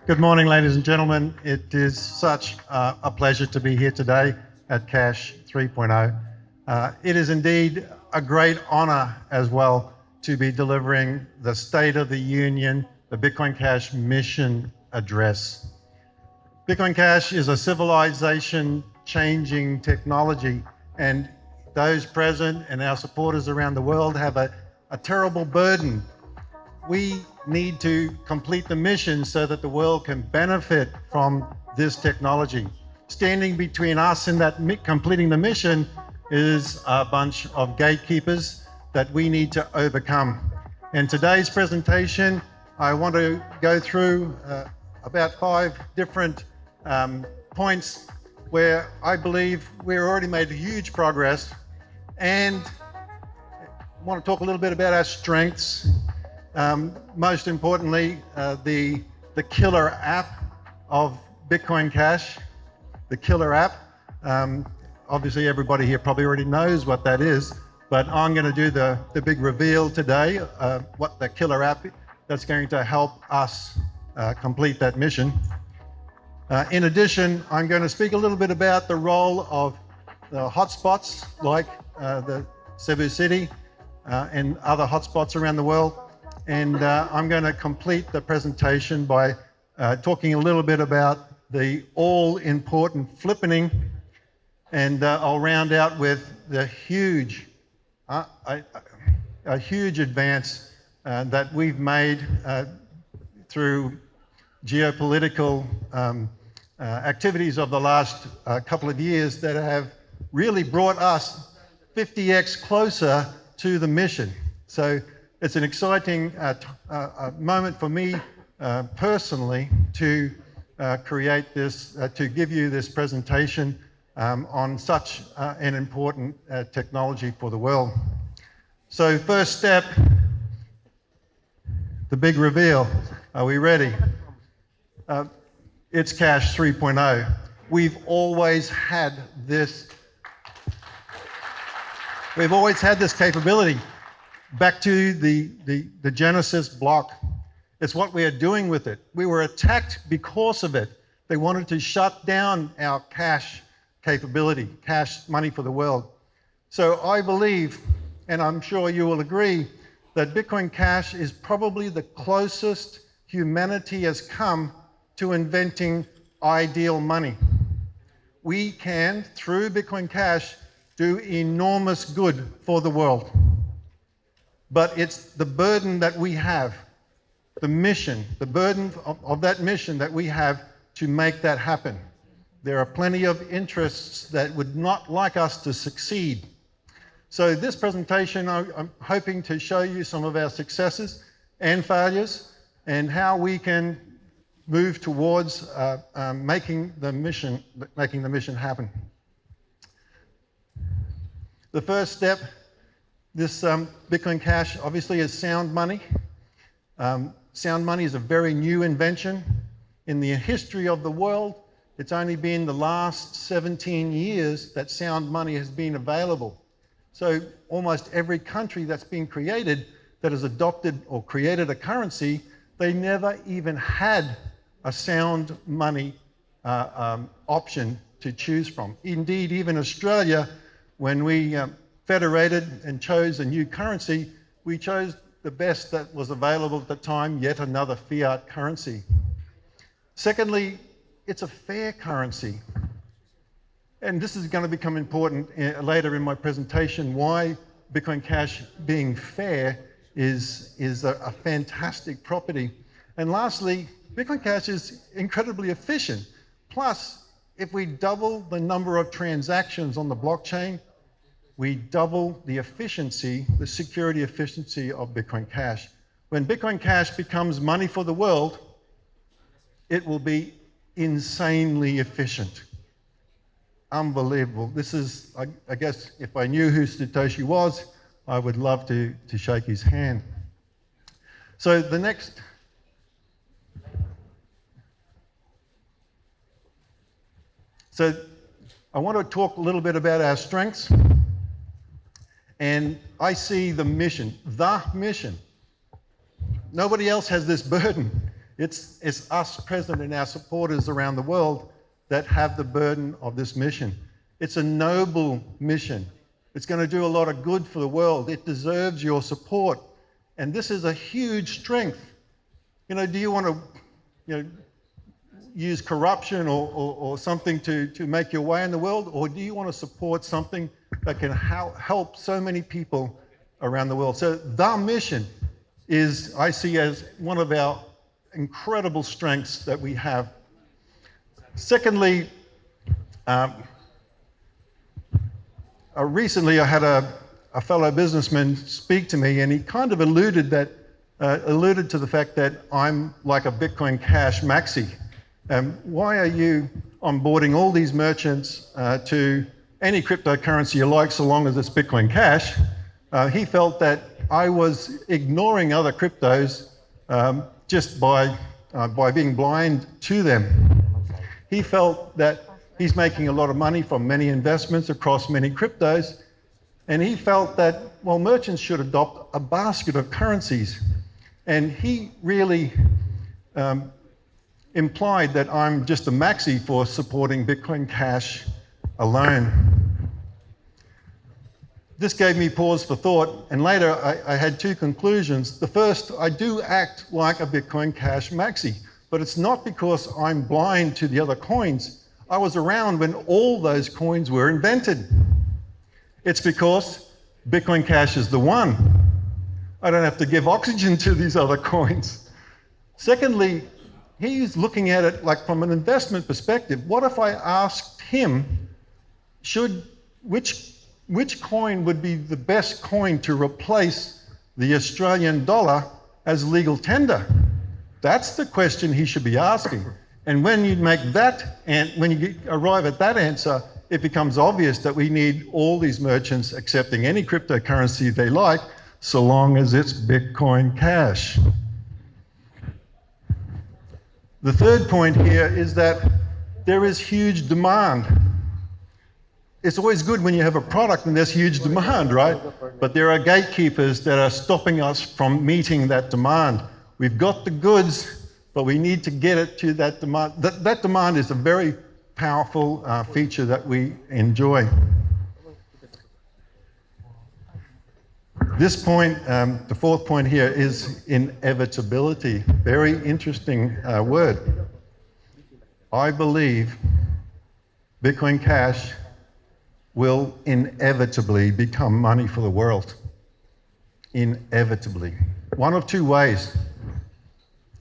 Good morning, ladies and gentlemen. It is such a pleasure to be here today at Cash 3.0. It is indeed a great honor as well to be delivering the State of the Union, the Bitcoin Cash mission address. Bitcoin Cash is a civilization-changing technology, and those present and our supporters around the world have a terrible burden. We need to complete the mission so that the world can benefit from this technology. Standing between us and that completing the mission is a bunch of gatekeepers that we need to overcome. In today's presentation, I want to go through about 5 different points where I believe we've already made huge progress, and I want to talk a little bit about our strengths. Most importantly, the killer app of Bitcoin Cash, the killer app. Obviously, everybody here probably already knows what that is, but I'm going to do the big reveal today, what the killer app that's going to help us complete that mission. In addition, I'm going to speak a little bit about the role of the hotspots like the Cebu city and other hotspots around the world. And I'm going to complete the presentation by talking a little bit about the all-important flippening, and I'll round out with the huge advance that we've made through geopolitical activities of the last couple of years that have really brought us 50x closer to the mission. So it's an exciting moment for me personally to create this, to give you this presentation on such an important technology for the world. So first step, the big reveal. Are we ready? It's Cash 3.0. We've always had this. We've always had this capability. Back to the Genesis block. It's what we are doing with it. We were attacked because of it. They wanted to shut down our cash capability, cash money for the world. So I believe, and I'm sure you will agree, that Bitcoin Cash is probably the closest humanity has come to inventing ideal money. We can, through Bitcoin Cash, do enormous good for the world. But it's the burden that we have, the mission, the burden of that mission that we have to make that happen. There are plenty of interests that would not like us to succeed. So this presentation, I'm hoping to show you some of our successes and failures and how we can move towards making the mission happen. The first step, this Bitcoin Cash obviously is sound money. Sound money is a very new invention. In the history of the world, it's only been the last 17 years that sound money has been available. So almost every country that's been created that has adopted or created a currency, they never even had a sound money option to choose from. Indeed, even Australia, when we federated and chose a new currency, we chose the best that was available at the time, yet another fiat currency. Secondly, it's a fair currency. And this is going to become important later in my presentation, why Bitcoin Cash being fair is a fantastic property. And lastly, Bitcoin Cash is incredibly efficient. Plus, if we double the number of transactions on the blockchain, we double the efficiency, the security efficiency of Bitcoin Cash. When Bitcoin Cash becomes money for the world, it will be insanely efficient. Unbelievable. This is, I guess, if I knew who Satoshi was, I would love to shake his hand. So the next. So I want to talk a little bit about our strengths. And I see the mission. Nobody else has this burden. It's us, President, and our supporters around the world that have the burden of this mission. It's a noble mission. It's going to do a lot of good for the world. It deserves your support. And this is a huge strength. Do you want to use corruption or something to make your way in the world? Or do you want to support something that can help so many people around the world? So the mission I see as one of our incredible strengths that we have. Secondly, recently I had a fellow businessman speak to me, and he kind of alluded to the fact that I'm like a Bitcoin Cash maxi. Why are you onboarding all these merchants to any cryptocurrency you like, so long as it's Bitcoin Cash? He felt that I was ignoring other cryptos just by being blind to them. He felt that he's making a lot of money from many investments across many cryptos, and he felt that, well, merchants should adopt a basket of currencies. And he really implied that I'm just a maxi for supporting Bitcoin Cash alone. This gave me pause for thought, and later I had two conclusions. The first, I do act like a Bitcoin Cash maxi, but it's not because I'm blind to the other coins. I was around when all those coins were invented. It's because Bitcoin Cash is the one. I don't have to give oxygen to these other coins. Secondly, he's looking at it like from an investment perspective. What if I asked him, which coin would be the best coin to replace the Australian dollar as legal tender? That's the question he should be asking. And when you make that, and when you arrive at that answer, it becomes obvious that we need all these merchants accepting any cryptocurrency they like, so long as it's Bitcoin Cash. The third point here is that there is huge demand. It's always good when you have a product and there's huge demand, right? But there are gatekeepers that are stopping us from meeting that demand. We've got the goods, but we need to get it to that demand. That demand is a very powerful feature that we enjoy. This point, the fourth point here, is inevitability. Very interesting word. I believe Bitcoin Cash will inevitably become money for the world. Inevitably. One of two ways.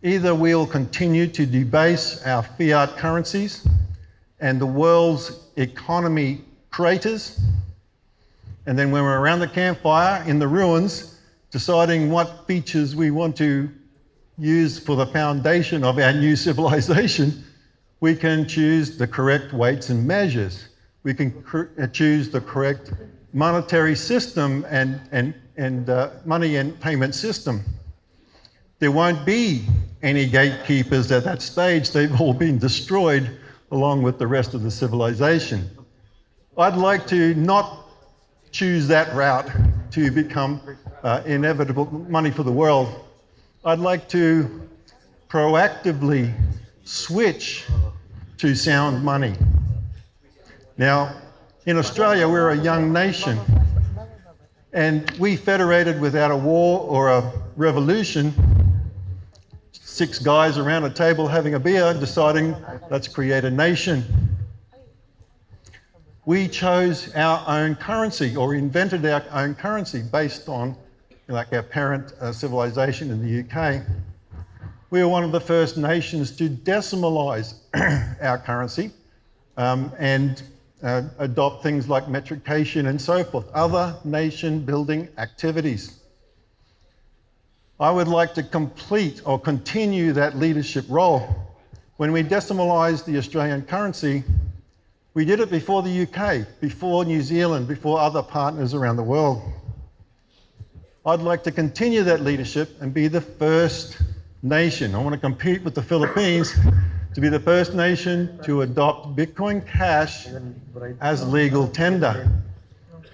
Either we'll continue to debase our fiat currencies and the world's economy craters, and then when we're around the campfire in the ruins, deciding what features we want to use for the foundation of our new civilization, we can choose the correct weights and measures. We can choose the correct monetary system and money and payment system. There won't be any gatekeepers at that stage. They've all been destroyed along with the rest of the civilization. I'd like to not choose that route to become inevitable money for the world. I'd like to proactively switch to sound money. Now, in Australia, we're a young nation, and we federated without a war or a revolution. 6 guys around a table having a beer, deciding, let's create a nation. We chose our own currency, or invented our own currency based on like our parent civilization in the UK. We were one of the first nations to decimalize our currency and adopt things like metrication and so forth, other nation building activities. I would like to complete or continue that leadership role. When we decimalised the Australian currency, we did it before the UK, before New Zealand, before other partners around the world. I'd like to continue that leadership and be the first nation. I want to compete with the Philippines to be the first nation to adopt Bitcoin Cash as legal tender.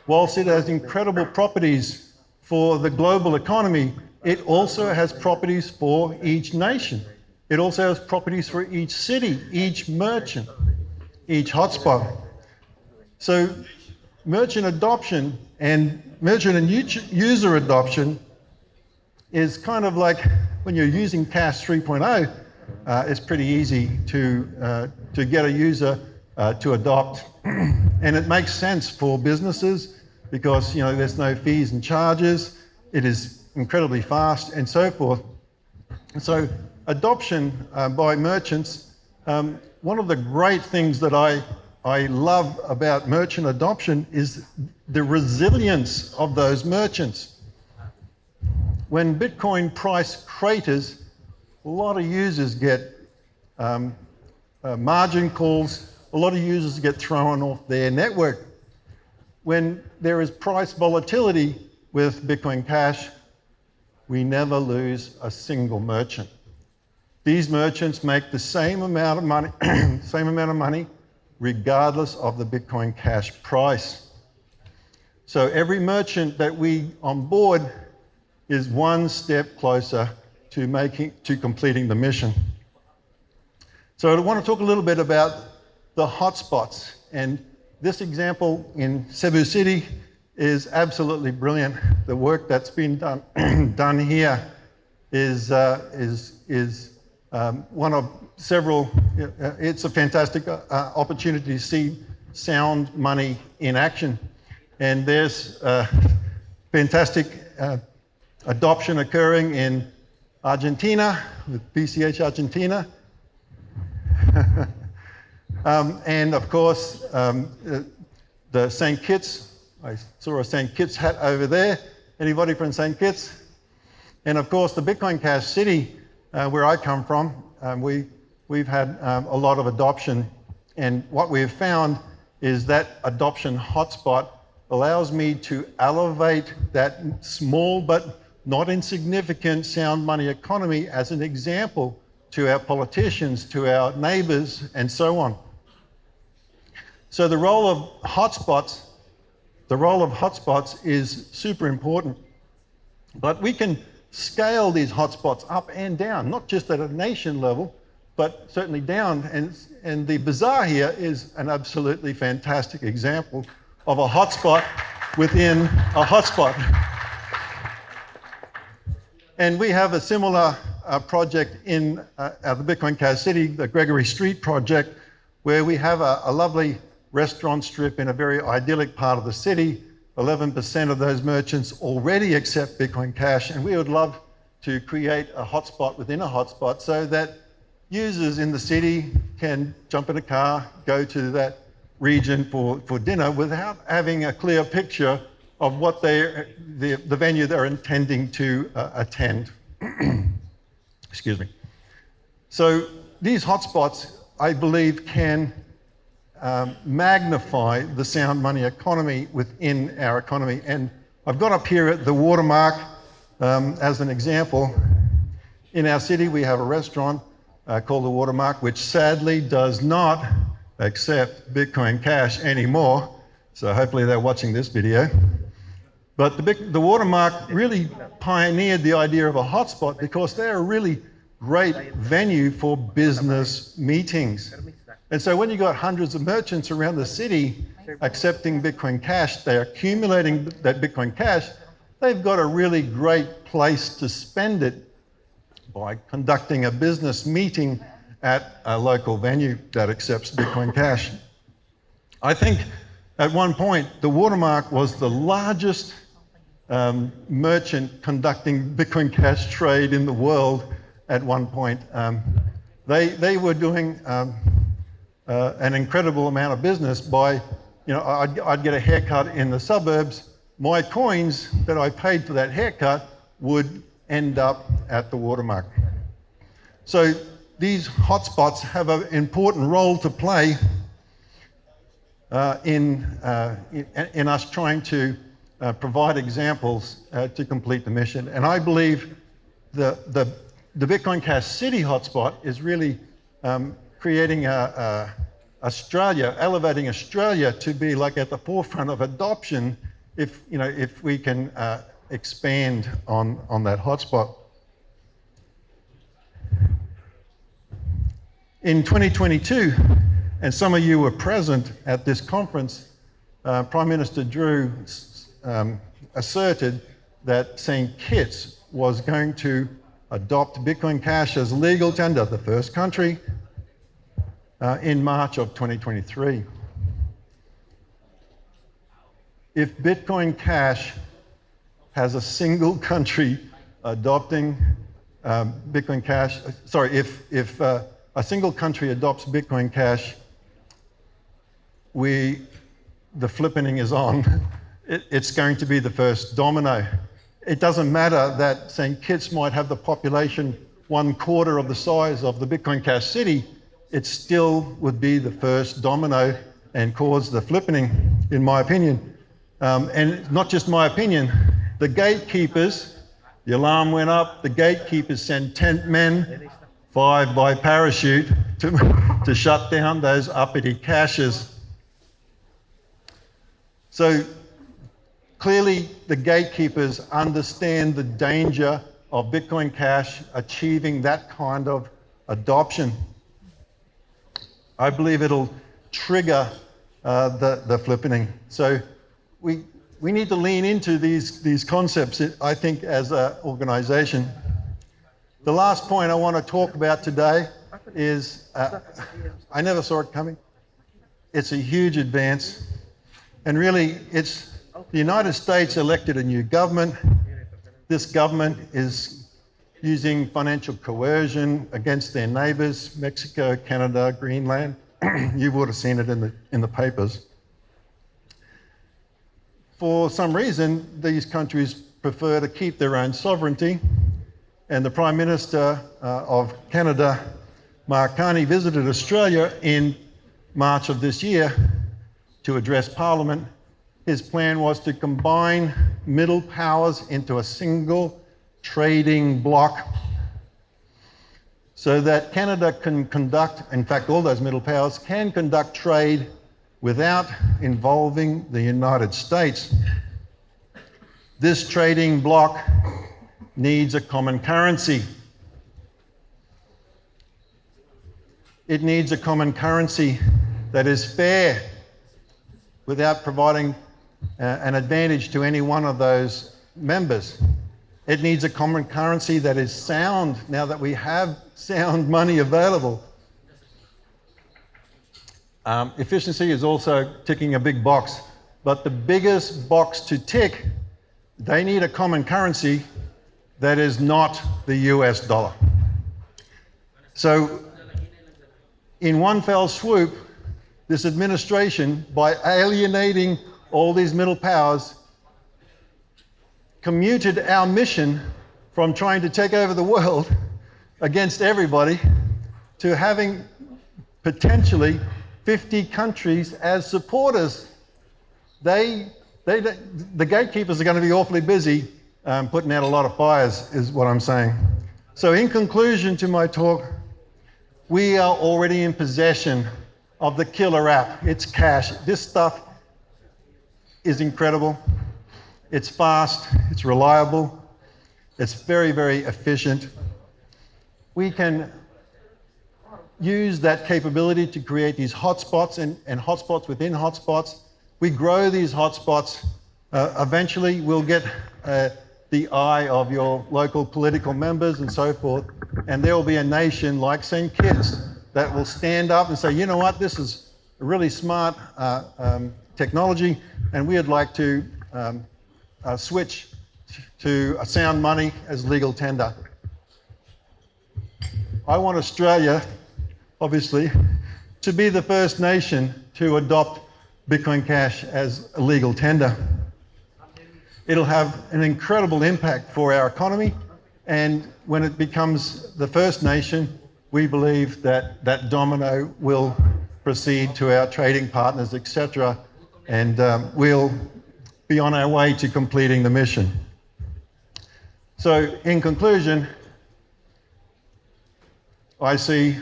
Whilst it has incredible properties for the global economy, it also has properties for each nation. It also has properties for each city, each merchant, each hotspot. So merchant adoption and merchant and user adoption is kind of like when you're using Cash 3.0, it's pretty easy to get a user to adopt. And it makes sense for businesses because there's no fees and charges. It is incredibly fast and so forth. So adoption by merchants, one of the great things that I love about merchant adoption is the resilience of those merchants. When Bitcoin price craters, a lot of users get margin calls, a lot of users get thrown off their network. When there is price volatility with Bitcoin Cash, we never lose a single merchant. These merchants make the same amount of money, regardless of the Bitcoin Cash price. So every merchant that we onboard is one step closer to completing the mission. So I want to talk a little bit about the hotspots, and this example in Cebu City is absolutely brilliant. The work that's been done here is one of several. It's a fantastic opportunity to see sound money in action, and there's fantastic adoption occurring in Argentina with BCH Argentina. And of course, the St. Kitts, I saw a St. Kitts hat over there. Anybody from St. Kitts? And of course, the Bitcoin Cash City, where I come from, we've had a lot of adoption. And what we've found is that adoption hotspot allows me to elevate that small but not insignificant sound money economy as an example to our politicians, to our neighbors, and so on. So the role of hotspots is super important. But we can scale these hotspots up and down, not just at a nation level, but certainly down. And the bazaar here is an absolutely fantastic example of a hotspot within a hotspot. And we have a similar project in the Bitcoin Cash City, the Gregory Street project, where we have a lovely restaurant strip in a very idyllic part of the city. 11% of those merchants already accept Bitcoin Cash, and we would love to create a hotspot within a hotspot so that users in the city can jump in a car, go to that region for dinner without having a clear picture of what the venue they're intending to attend. Excuse me. So these hotspots, I believe, can magnify the sound money economy within our economy. And I've got up here at the watermark as an example. In our city, we have a restaurant called the Watermark, which sadly does not accept Bitcoin Cash anymore. So hopefully they're watching this video. But the Watermark really pioneered the idea of a hotspot because they're a really great venue for business meetings. And so when you've got hundreds of merchants around the city accepting Bitcoin Cash, they're accumulating that Bitcoin Cash, they've got a really great place to spend it by conducting a business meeting at a local venue that accepts Bitcoin Cash. I think at one point, the Watermark was the largest merchant conducting Bitcoin Cash trade in the world at one point. They were doing an incredible amount of business by, I'd get a haircut in the suburbs. My coins that I paid for that haircut would end up at the Watermark. So these hotspots have an important role to play in us trying to provide examples to complete the mission. And I believe the Bitcoin Cash City hotspot is really creating Australia, elevating Australia to be like at the forefront of adoption if we can expand on that hotspot. In 2022, and some of you were present at this conference, Prime Minister Drew asserted that St. Kitts was going to adopt Bitcoin Cash as legal tender, the first country, in March of 2023. If Bitcoin Cash has a single country adopting Bitcoin Cash, if a single country adopts Bitcoin Cash, the flippening is on. It's going to be the first domino. It doesn't matter that St. Kitts might have the population 1/4 of the size of the Bitcoin Cash city, it still would be the first domino and cause the flippening, in my opinion. And not just my opinion, the gatekeepers, the alarm went up, the gatekeepers sent 10 men, 5 by parachute, to shut down those uppity caches. So clearly the gatekeepers understand the danger of Bitcoin Cash achieving that kind of adoption. I believe it'll trigger the flippening. So we need to lean into these concepts, I think, as an organization. The last point I want to talk about today is, I never saw it coming. It's a huge advance. And really, it's the United States elected a new government. This government is using financial coercion against their neighbors, Mexico, Canada, Greenland. You would have seen it in the papers. For some reason, these countries prefer to keep their own sovereignty. And the Prime Minister of Canada, Mark Carney, visited Australia in March of this year to address Parliament. His plan was to combine middle powers into a single trading bloc so that Canada can conduct, in fact, all those middle powers can conduct trade without involving the United States. This trading bloc needs a common currency. It needs a common currency that is fair without providing an advantage to any one of those members. It needs a common currency that is sound, now that we have sound money available. Efficiency is also ticking a big box, but the biggest box to tick, they need a common currency that is not the US dollar. So in one fell swoop, this administration, by alienating all these middle powers, commuted our mission from trying to take over the world against everybody to having potentially 50 countries as supporters. The gatekeepers are going to be awfully busy putting out a lot of fires, is what I'm saying. So in conclusion to my talk, we are already in possession of the killer app. It's cash. This stuff is incredible. It's fast, it's reliable, it's very, very efficient. We can use that capability to create these hotspots and hotspots within hotspots. We grow these hotspots. Eventually, we'll get the eye of your local political members and so forth, and there will be a nation like St. Kitts that will stand up and say, you know what, this is a really smart technology, and we'd like to switch to a sound money as legal tender. I want Australia, obviously, to be the first nation to adopt Bitcoin Cash as a legal tender. It'll have an incredible impact for our economy, and when it becomes the first nation, we believe that that domino will proceed to our trading partners, etc., and we'll be on our way to completing the mission. So, in conclusion, I see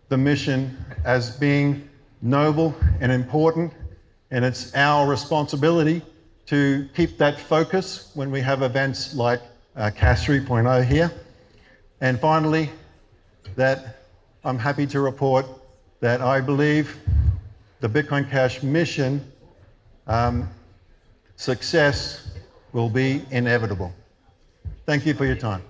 the mission as being noble and important, and it's our responsibility to keep that focus when we have events like CAS 3.0 here. And finally, that I'm happy to report that I believe the Bitcoin Cash mission success will be inevitable. Thank you for your time.